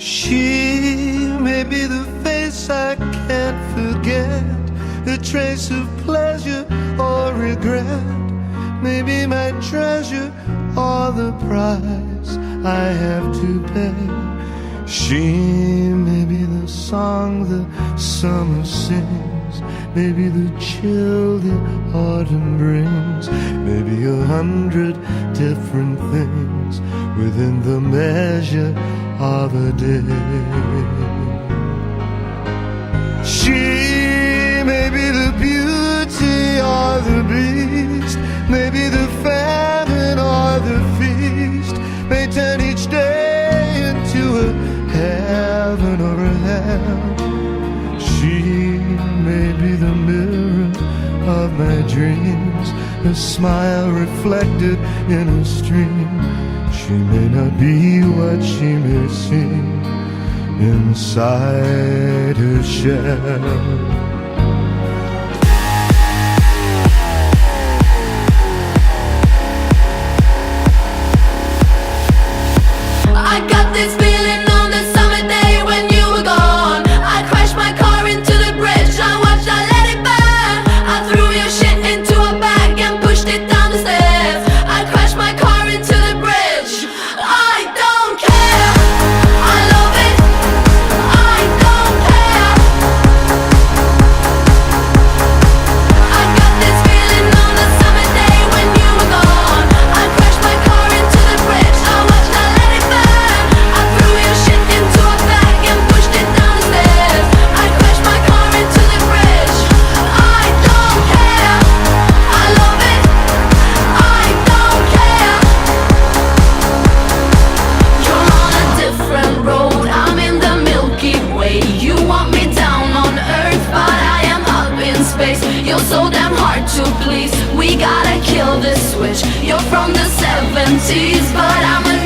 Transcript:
She may be the face I can't forget, a trace of pleasure or regret, maybe my treasure or the price I have to pay. She may be the song the summer sings, maybe the chill the autumn brings, maybe 100 different things within the measure of a day. She may be the beauty or the beast, maybe the famine or the feast, may turn each day into a heaven or a hell. She may be the mirror of my dreams, a smile reflected in a stream. She may not be what she may seem inside her shell. I got this feeling on the summer day when you were gone. I crashed my car into the bridge, I watched, I let it burn. I threw your shit into a bag and pushed it down the stairs. I crashed my car into the bridge. I don't care, I love it, I don't care. I got this feeling on the summer day when you were gone. I crashed my car into the bridge, I watched, I let it burn. I threw your shit into a bag and pushed it down the stairs. I crashed my car into the bridge. I don't care, I love it, I don't care. You're on a different road, I'm in the Milky Way. You want me down on Earth, but I am up in space. You're so damn hard to please, we gotta kill this switch. You're from the 70s, but I'm a